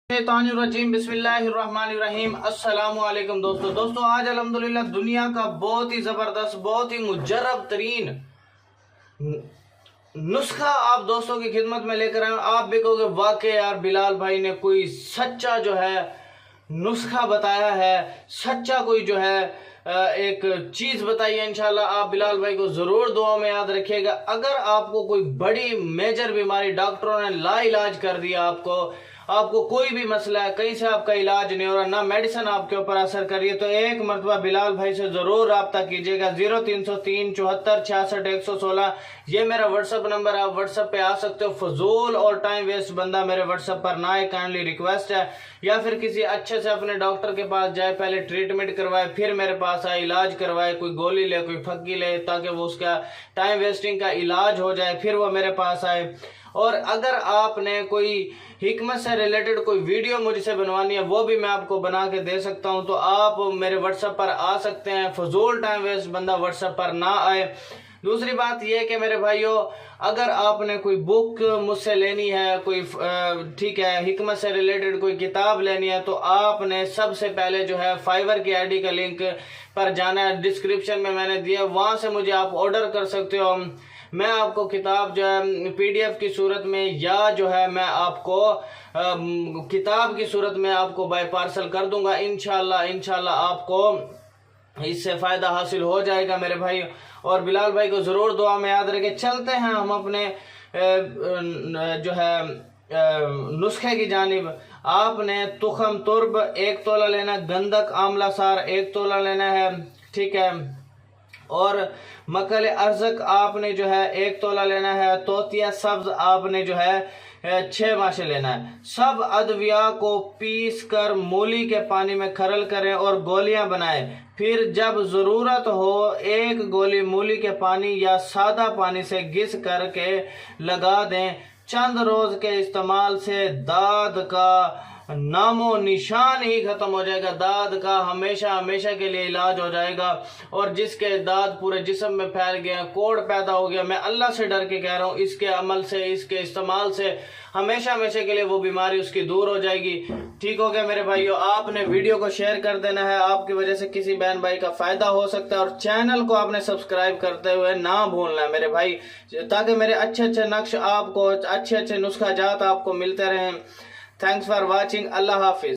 रजीम बिस्मिल्लाहिर्रहमानिर्रहीम। अस्सलाम वालेकुम दोस्तों आज अल्हम्दुलिल्लाह दुनिया का बहुत ही ज़बरदस्त, बहुत ही मुजर्रब तरीन नुस्खा आप दोस्तों की खिदमत में लेकर आए। आप भी कहोगे वाकई यार बिलाल भाई ने कोई सच्चा जो है नुस्खा बताया है, सच्चा कोई जो है एक चीज़ बताई है। इंशाल्लाह आप बिलाल भाई को ज़रूर दुआ में याद रखिएगा। अगर आपको कोई बड़ी मेजर बीमारी डॉक्टरों ने ला इलाज कर दिया, आपको कोई भी मसला है, कहीं से आपका इलाज नहीं हो रहा, ना मेडिसिन आपके ऊपर असर कर रही है, तो एक मरतबा बिलाल भाई से ज़रूर रब्ता कीजिएगा। 0303 74 66 116 ये मेरा व्हाट्सअप नंबर, आप व्हाट्सअप पे आ सकते हो। फजूल और टाइम वेस्ट बंदा मेरे व्हाट्सअप पर ना आए, काइंडली रिक्वेस्ट है। या फिर किसी अच्छे से अपने डॉक्टर के पास जाए, पहले ट्रीटमेंट करवाए, फिर मेरे पास आए, इलाज करवाए, कोई गोली ले, कोई फक्की ले, ताकि वो उसका टाइम वेस्टिंग का इलाज हो जाए, फिर वो मेरे पास आए। और अगर आपने कोई हिकमत से रिलेटेड कोई वीडियो मुझसे बनवानी है, वो भी मैं आपको बना के दे सकता हूं, तो आप मेरे व्हाट्सएप पर आ सकते हैं। फजूल टाइम वेस्ट बंदा व्हाट्सएप पर ना आए। दूसरी बात यह कि मेरे भाइयों, अगर आपने कोई बुक मुझसे लेनी है, कोई ठीक है हिकमत से रिलेटेड कोई किताब लेनी है, तो आपने सबसे पहले जो है फाइवर की आईडी का लिंक पर जाना है, डिस्क्रिप्शन में मैंने दिया, वहां से मुझे आप ऑर्डर कर सकते हो। मैं आपको किताब जो है पीडीएफ की सूरत में, या जो है मैं आपको किताब की सूरत में आपको बाय पार्सल कर दूंगा। इंशाल्लाह आपको इससे फायदा हासिल हो जाएगा मेरे भाई। और बिलाल भाई को जरूर दुआ में याद रखें। चलते हैं हम अपने जो है नुस्खे की जानिब। आपने तुखम तुर्ब 1 तोला लेना, गंधक आंवला सार 1 तोला लेना है, ठीक है। और मकल अरजक आपने जो है 1 तोला लेना है। तोतिया सब्ज आपने जो है 6 माशे लेना है। सब अदविया को पीस कर मूली के पानी में खरल करें और गोलियां बनाएं। फिर जब जरूरत हो 1 गोली मूली के पानी या सादा पानी से घिस करके लगा दें। चंद रोज के इस्तेमाल से दाद का नामो निशान ही खत्म हो जाएगा। दाद का हमेशा के लिए इलाज हो जाएगा। और जिसके दाद पूरे जिस्म में फैल गया, कोढ़ पैदा हो गया, मैं अल्लाह से डर के कह रहा हूँ, इसके अमल से, इसके इस्तेमाल से हमेशा के लिए वो बीमारी उसकी दूर हो जाएगी। ठीक हो गया मेरे भाइयों। आपने वीडियो को शेयर कर देना है, आपकी वजह से किसी बहन भाई का फायदा हो सकता है। और चैनल को आपने सब्सक्राइब करते हुए ना भूलना है मेरे भाई, ताकि मेरे अच्छे नक्श आपको, अच्छे नुस्खा जात आपको मिलते रहें। Thanks for watching. Allah Hafiz.